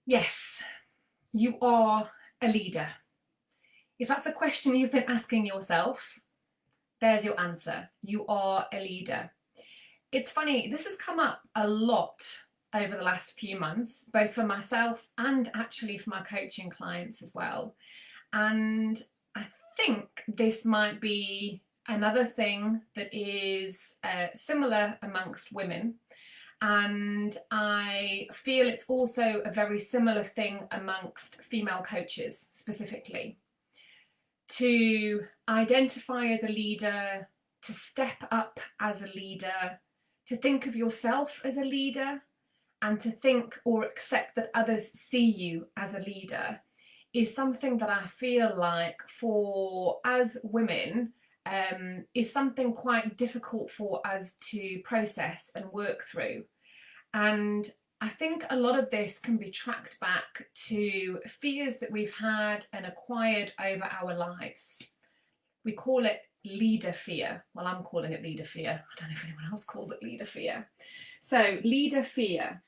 Yes, you are a leader. If that's a question you've been asking yourself, there's your answer. You are a leader. It's funny, this has come up a lot over the last few months, both for myself and actually for my coaching clients as well. And I think this might be another thing that is similar amongst women. And I feel it's also a very similar thing amongst female coaches specifically. To identify as a leader, to step up as a leader, to think of yourself as a leader, and to think or accept that others see you as a leader is something that I feel like for us women is something quite difficult for us to process and work through. And I think a lot of this can be tracked back to fears that we've had and acquired over our lives. We call it leader fear. Well, I'm calling it leader fear. I don't know if anyone else calls it leader fear. So, leader fear.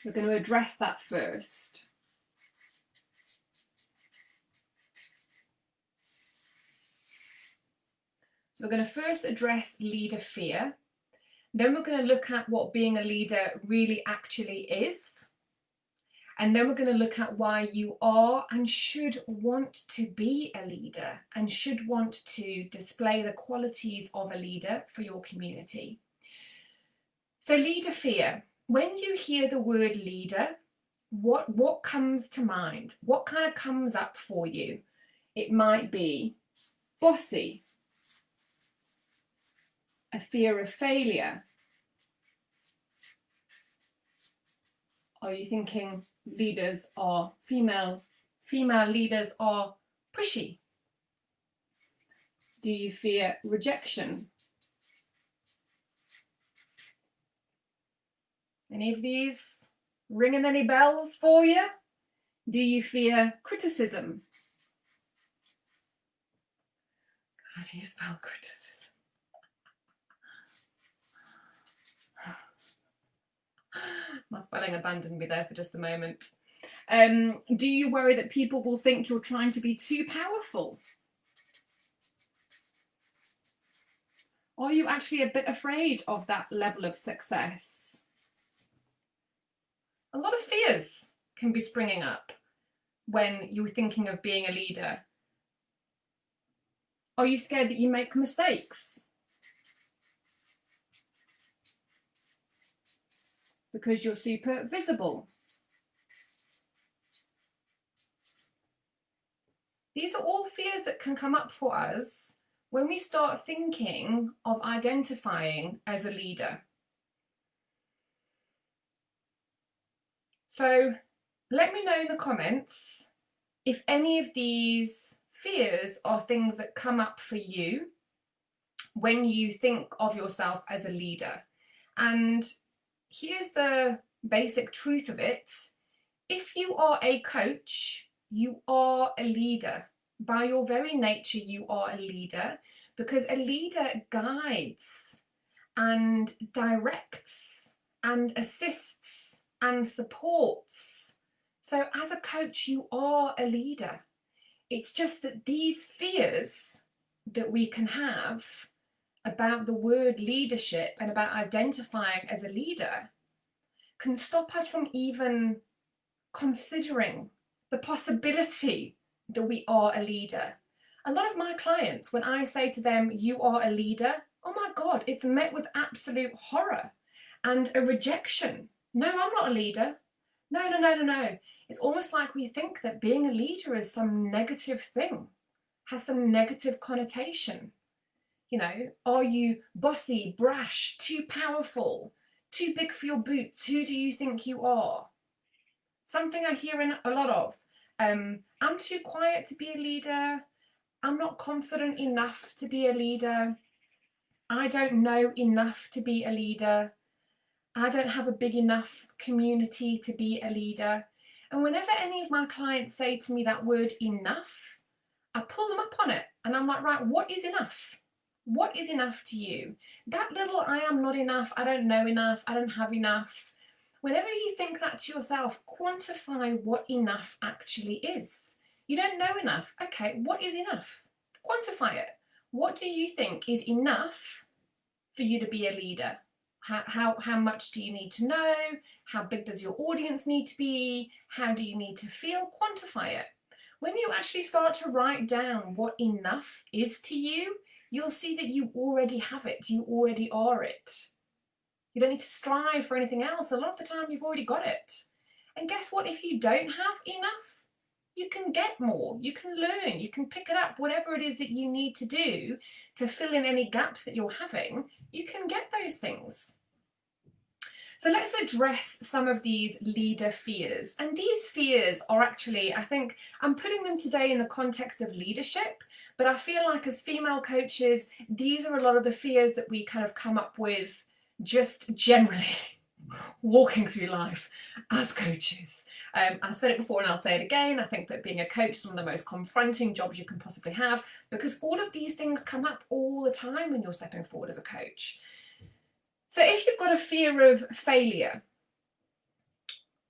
We're going to address that first. So we're going to first address leader fear. Then we're going to look at what being a leader really actually is. And then we're going to look at why you are and should want to be a leader and should want to display the qualities of a leader for your community. So leader fear. When you hear the word leader, what comes to mind? What kind of comes up for you? It might be bossy, a fear of failure. Are you thinking leaders are female leaders are pushy? Do you fear rejection? Any of these ringing any bells for you? Do you fear criticism? How do you spell criticism? My spelling abandoned me there for just a moment. Do you worry that people will think you're trying to be too powerful? Are you actually a bit afraid of that level of success? A lot of fears can be springing up when you're thinking of being a leader. Are you scared that you make mistakes? Because you're super visible. These are all fears that can come up for us when we start thinking of identifying as a leader. So let me know in the comments if any of these fears are things that come up for you when you think of yourself as a leader. And here's the basic truth of it. If you are a coach, you are a leader. By your very nature, you are a leader, because a leader guides and directs and assists and supports. So as a coach, you are a leader. It's just that these fears that we can have about the word leadership and about identifying as a leader can stop us from even considering the possibility that we are a leader. A lot of my clients, when I say to them, you are a leader, oh my God, it's met with absolute horror and a rejection. No, I'm not a leader. No. It's almost like we think that being a leader is some negative thing, has some negative connotation. You know, are you bossy, brash, too powerful, too big for your boots? Who do you think you are? Something I hear a lot of. I'm too quiet to be a leader. I'm not confident enough to be a leader. I don't know enough to be a leader. I don't have a big enough community to be a leader. And whenever any of my clients say to me that word enough, I pull them up on it and I'm like, right, what is enough? What is enough to you? That little I am not enough, I don't know enough, I don't have enough. Whenever you think that to yourself, quantify what enough actually is. You don't know enough. Okay, what is enough? Quantify it. What do you think is enough for you to be a leader? How much do you need to know? How big does your audience need to be? How do you need to feel? Quantify it. When you actually start to write down what enough is to you, you'll see that you already have it. You already are it. You don't need to strive for anything else. A lot of the time you've already got it. And guess what? If you don't have enough, you can get more. You can learn. You can pick it up. Whatever it is that you need to do to fill in any gaps that you're having, you can get those things. So let's address some of these leader fears. And these fears are actually, I think, I'm putting them today in the context of leadership, but I feel like as female coaches, these are a lot of the fears that we kind of come up with just generally walking through life as coaches. I've said it before and I'll say it again. I think that being a coach is one of the most confronting jobs you can possibly have, because all of these things come up all the time when you're stepping forward as a coach. So if you've got a fear of failure,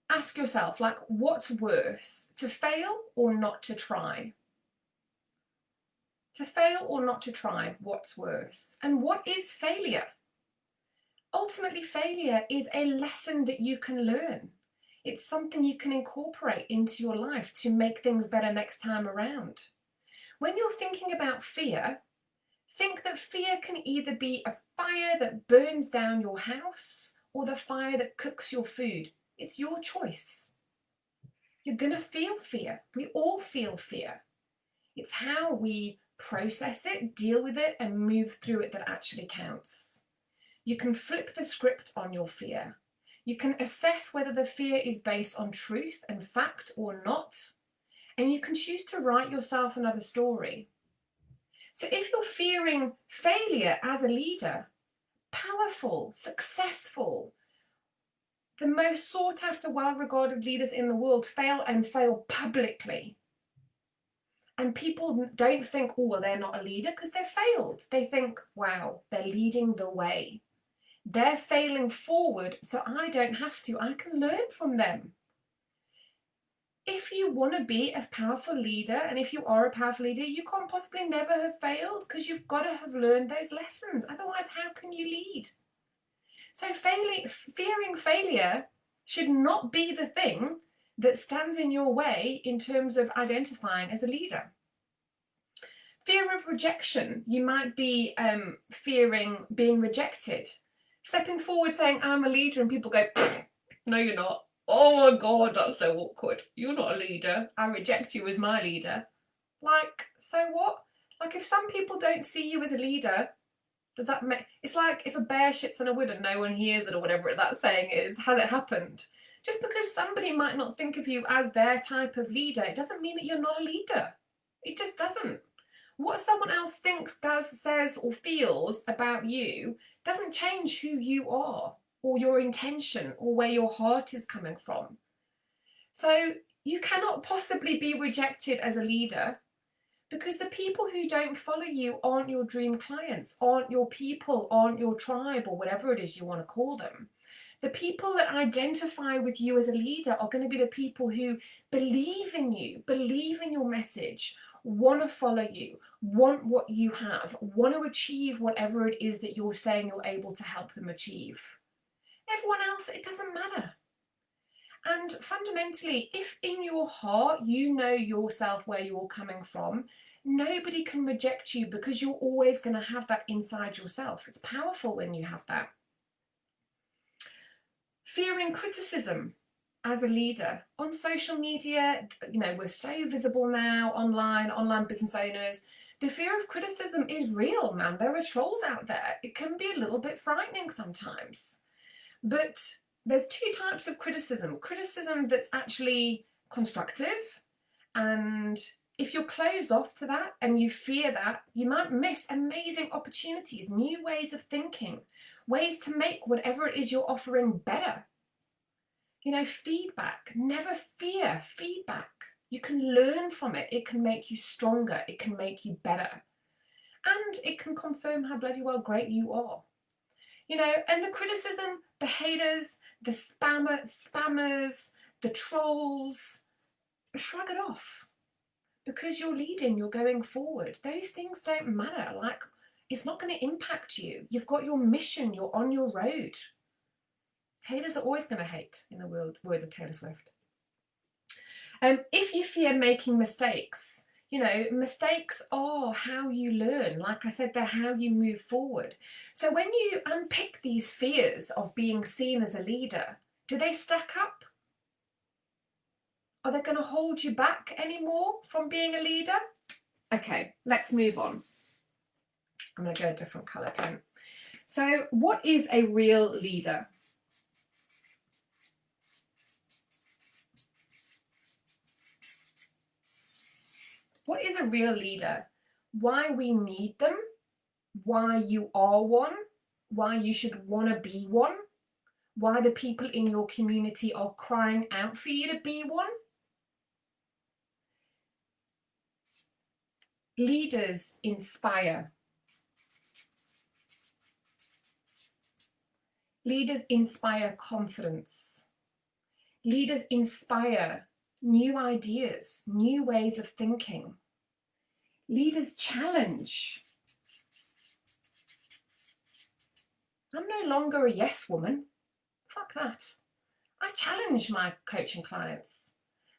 ask yourself, like, what's worse, to fail or not to try? To fail or not to try, what's worse? And what is failure? Ultimately, failure is a lesson that you can learn. It's something you can incorporate into your life to make things better next time around. When you're thinking about fear, think that fear can either be a fire that burns down your house or the fire that cooks your food. It's your choice. You're going to feel fear. We all feel fear. It's how we process it, deal with it, and move through it that actually counts. You can flip the script on your fear. You can assess whether the fear is based on truth and fact or not. And you can choose to write yourself another story. So if you're fearing failure as a leader, powerful, successful, the most sought after, well-regarded leaders in the world fail and fail publicly. And people don't think, oh, well, they're not a leader because they've failed. They think, wow, they're leading the way. They're failing forward, so I don't have to. I can learn from them. If you want to be a powerful leader, and if you are a powerful leader, you can't possibly never have failed, because you've got to have learned those lessons. Otherwise, how can you lead? So fearing failure should not be the thing that stands in your way in terms of identifying as a leader. Fear of rejection. You might be fearing being rejected. Stepping forward saying, I'm a leader, and people go, no, you're not. Oh my God, that's so awkward. You're not a leader. I reject you as my leader. Like, so what? Like, if some people don't see you as a leader, does that make... It's like if a bear shits in a wood and no one hears it, or whatever that saying is. Has it happened? Just because somebody might not think of you as their type of leader, it doesn't mean that you're not a leader. It just doesn't. What someone else thinks, does, says, or feels about you doesn't change who you are, or your intention, or where your heart is coming from. So you cannot possibly be rejected as a leader, because the people who don't follow you aren't your dream clients, aren't your people, aren't your tribe, or whatever it is you want to call them. The people that identify with you as a leader are going to be the people who believe in you, believe in your message, want to follow you, want what you have, want to achieve whatever it is that you're saying you're able to help them achieve. Everyone else, it doesn't matter. And fundamentally, if in your heart you know yourself, where you're coming from, nobody can reject you, because you're always going to have that inside yourself. It's powerful when you have that. Fearing criticism as a leader. On social media, we're so visible now, online business owners. The fear of criticism is real, man. There are trolls out there. It can be a little bit frightening sometimes. But there's two types of criticism. Criticism that's actually constructive, and if you're closed off to that and you fear that, you might miss amazing opportunities, new ways of thinking, ways to make whatever it is you're offering better. Feedback. Never fear feedback. You can learn from it. It can make you stronger. It can make you better. And it can confirm how bloody well great you are. And the criticism, the haters, the spammers, the trolls, shrug it off. Because you're leading, you're going forward. Those things don't matter. Like, it's not going to impact you. You've got your mission. You're on your road. Haters are always going to hate, in the words of Taylor Swift. If you fear making mistakes, you know, mistakes are how you learn. Like I said, they're how you move forward. So when you unpick these fears of being seen as a leader, do they stack up? Are they going to hold you back anymore from being a leader? Okay, let's move on. I'm going to go a different colour pen. So what is a real leader? What is a real leader? Why we need them? Why you are one? Why you should want to be one? Why the people in your community are crying out for you to be one? Leaders inspire. Leaders inspire confidence. Leaders inspire new ideas, new ways of thinking. Leaders challenge. I'm no longer a yes woman. Fuck that. I challenge my coaching clients.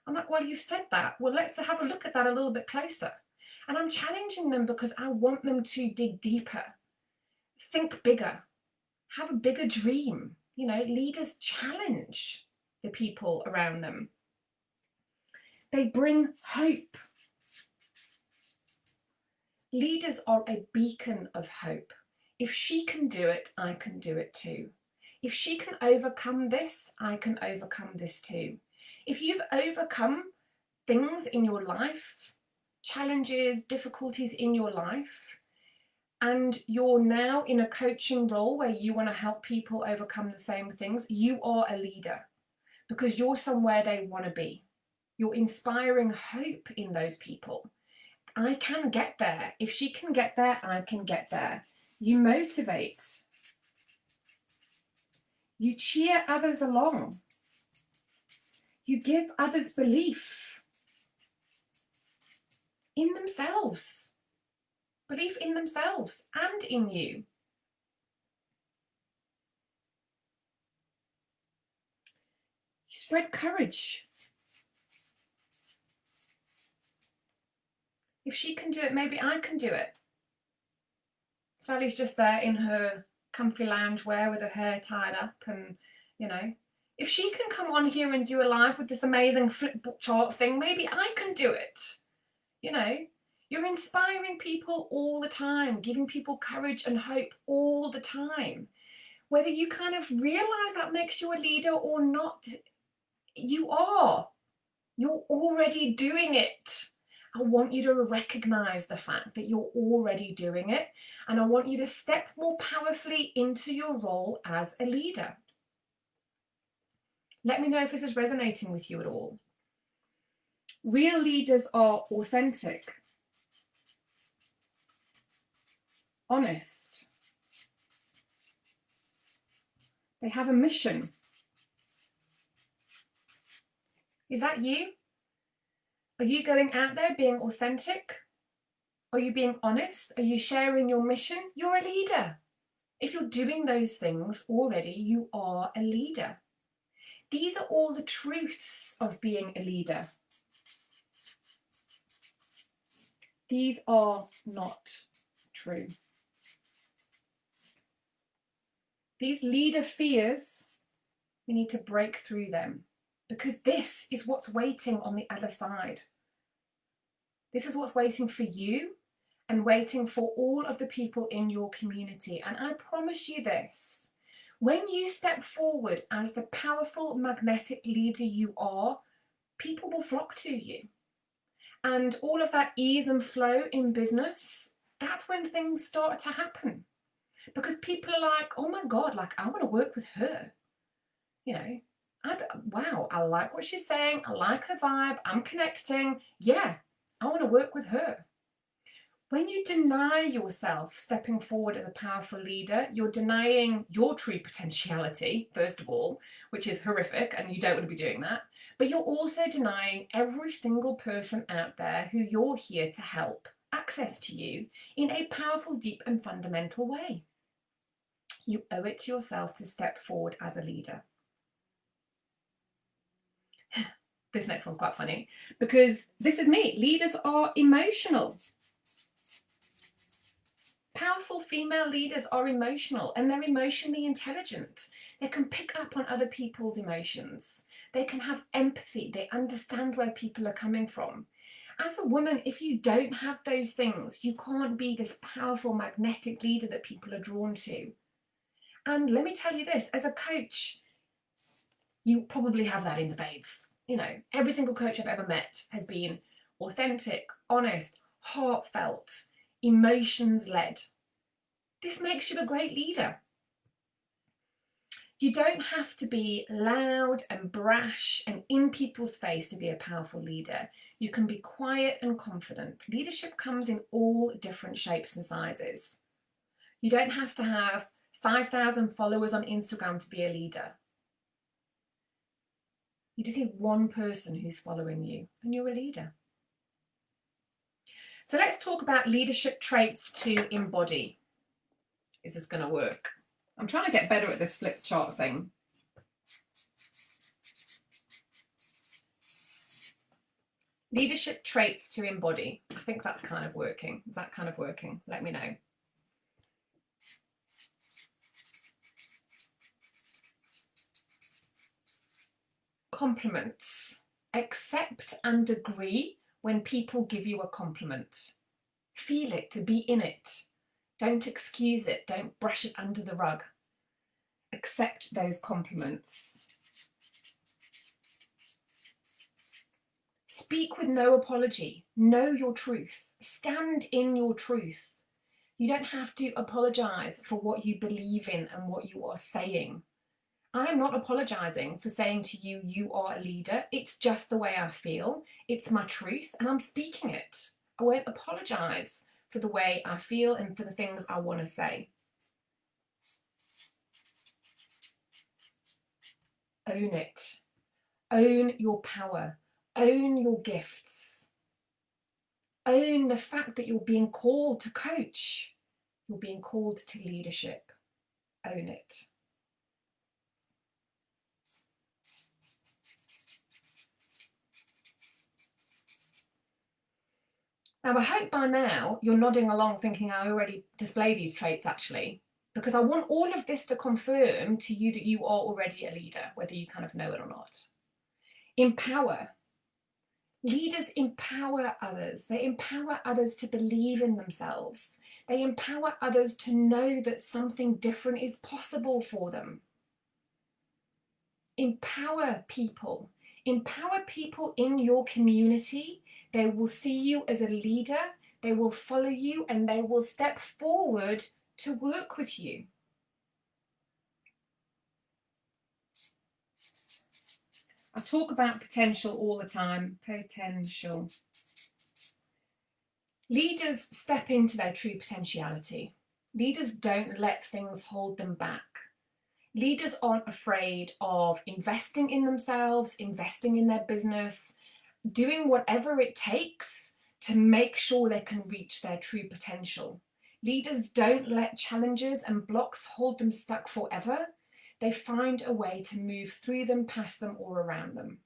I'm like, well, you've said that. Well, let's have a look at that a little bit closer. And I'm challenging them because I want them to dig deeper, think bigger, have a bigger dream. You know, leaders challenge the people around them. They bring hope. Leaders are a beacon of hope. If she can do it, I can do it too. If she can overcome this, I can overcome this too. If you've overcome things in your life, challenges, difficulties in your life, and you're now in a coaching role where you want to help people overcome the same things, you are a leader because you're somewhere they want to be. You're inspiring hope in those people. I can get there. If she can get there, I can get there. You motivate. You cheer others along. You give others belief in themselves. Belief in themselves and in you. You spread courage. If she can do it, maybe I can do it. Sally's just there in her comfy loungewear with her hair tied up and, you know, if she can come on here and do a live with this amazing flipbook chart thing, maybe I can do it. You know, you're inspiring people all the time, giving people courage and hope all the time. Whether you kind of realize that makes you a leader or not, you are. You're already doing it. I want you to recognize the fact that you're already doing it, and I want you to step more powerfully into your role as a leader. Let me know if this is resonating with you at all. Real leaders are authentic, honest. They have a mission. Is that you? Are you going out there being authentic? Are you being honest? Are you sharing your mission? You're a leader. If you're doing those things already, you are a leader. These are all the truths of being a leader. These are not true. These leader fears, we need to break through them because this is what's waiting on the other side. This is what's waiting for you and waiting for all of the people in your community. And I promise you this, when you step forward as the powerful magnetic leader you are, people will flock to you. And all of that ease and flow in business, that's when things start to happen. Because people are like, oh my God, like I want to work with her. You know, wow, I like what she's saying. I like her vibe. I'm connecting. Yeah, I want to work with her. When you deny yourself stepping forward as a powerful leader, you're denying your true potentiality, first of all, which is horrific and you don't want to be doing that. But you're also denying every single person out there who you're here to help access to you in a powerful, deep and fundamental way. You owe it to yourself to step forward as a leader. This next one's quite funny because this is me. Leaders are emotional. Powerful female leaders are emotional and they're emotionally intelligent. They can pick up on other people's emotions. They can have empathy. They understand where people are coming from. As a woman, if you don't have those things, you can't be this powerful, magnetic leader that people are drawn to. And let me tell you this, as a coach, you probably have that in spades. You know, every single coach I've ever met has been authentic, honest, heartfelt, emotions-led. This makes you a great leader. You don't have to be loud and brash and in people's face to be a powerful leader. You can be quiet and confident. Leadership comes in all different shapes and sizes. You don't have to have 5,000 followers on Instagram to be a leader. You just need one person who's following you and you're a leader. So let's talk about leadership traits to embody. Is this going to work? I'm trying to get better at this flip chart thing. Leadership traits to embody. I think that's kind of working. Is that kind of working? Let me know. Compliments. Accept and agree when people give you a compliment. Feel it, to be in it. Don't excuse it. Don't brush it under the rug. Accept those compliments. Speak with no apology. Know your truth. Stand in your truth. You don't have to apologize for what you believe in and what you are saying. I am not apologizing for saying to you, you are a leader. It's just the way I feel. It's my truth and I'm speaking it. I won't apologize for the way I feel and for the things I want to say. Own it. Own your power. Own your gifts. Own the fact that you're being called to coach. You're being called to leadership. Own it. Now, I hope by now you're nodding along thinking I already display these traits actually, because I want all of this to confirm to you that you are already a leader, whether you kind of know it or not. Empower. Leaders empower others. They empower others to believe in themselves. They empower others to know that something different is possible for them. Empower people. Empower people in your community. They will see you as a leader, they will follow you, and they will step forward to work with you. I talk about potential all the time. Potential. Leaders step into their true potentiality. Leaders don't let things hold them back. Leaders aren't afraid of investing in themselves, investing in their business, doing whatever it takes to make sure they can reach their true potential. Leaders don't let challenges and blocks hold them stuck forever. They find a way to move through them, past them, or around them.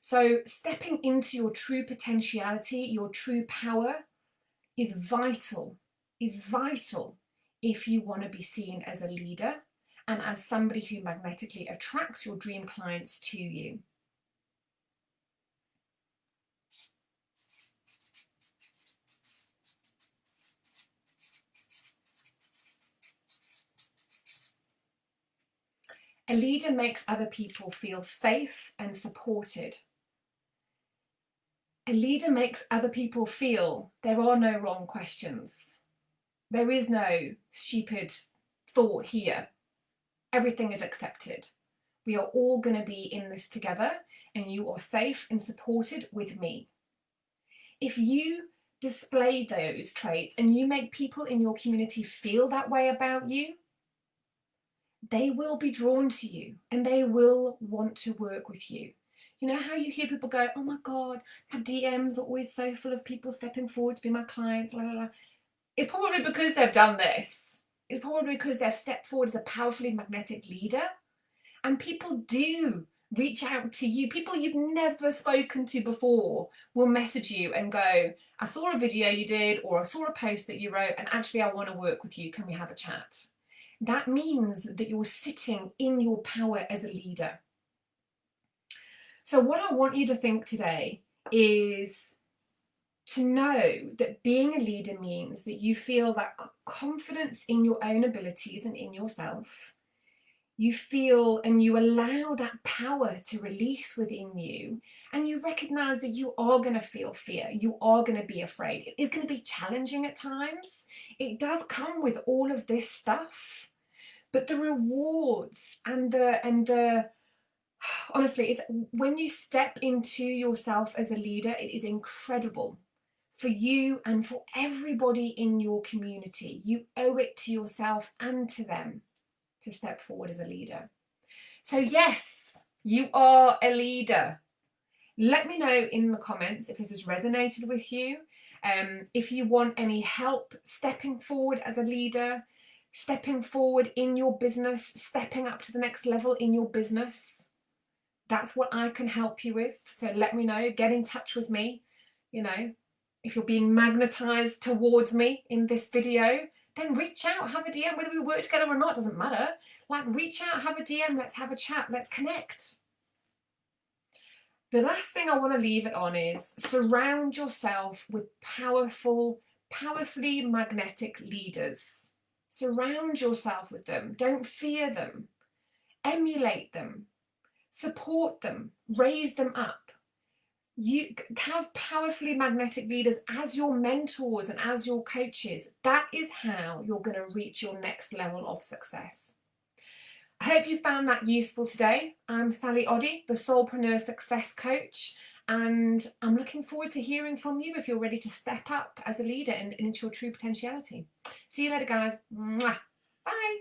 So stepping into your true potentiality, your true power, is vital if you want to be seen as a leader and as somebody who magnetically attracts your dream clients to you. A leader makes other people feel safe and supported. A leader makes other people feel there are no wrong questions. There is no stupid thought here. Everything is accepted. We are all going to be in this together and you are safe and supported with me. If you display those traits and you make people in your community feel that way about you, they will be drawn to you and they will want to work with you. You know how you hear people go, oh my God, my DMs are always so full of people stepping forward to be my clients, blah, blah, blah. It's probably because they've done this. It's probably because they've stepped forward as a powerfully magnetic leader. And people do reach out to you. People you've never spoken to before will message you and go, I saw a video you did, or I saw a post that you wrote, and actually I want to work with you. Can we have a chat? That means that you're sitting in your power as a leader. So what I want you to think today is to know that being a leader means that you feel that confidence in your own abilities and in yourself. You feel and you allow that power to release within you, and you recognize that you are going to feel fear. You are going to be afraid. It is going to be challenging at times. It does come with all of this stuff, but the rewards and the honestly, it's when you step into yourself as a leader, it is incredible for you and for everybody in your community. You owe it to yourself and to them to step forward as a leader. So yes, you are a leader. Let me know in the comments if this has resonated with you. If you want any help stepping forward as a leader, stepping forward in your business, stepping up to the next level in your business, that's what I can help you with. So let me know, get in touch with me. You know, if you're being magnetized towards me in this video, then reach out, have a DM, whether we work together or not, doesn't matter. Like, reach out, have a DM, let's have a chat, let's connect. The last thing I want to leave it on is surround yourself with powerfully magnetic leaders. Surround yourself with them. Don't fear them. Emulate them. Support them. Raise them up. You have powerfully magnetic leaders as your mentors and as your coaches. That is how you're going to reach your next level of success. I hope you found that useful today. I'm Sally Oddy, the Soulpreneur Success Coach, and I'm looking forward to hearing from you if you're ready to step up as a leader and into your true potentiality. See you later, guys. Mwah. Bye.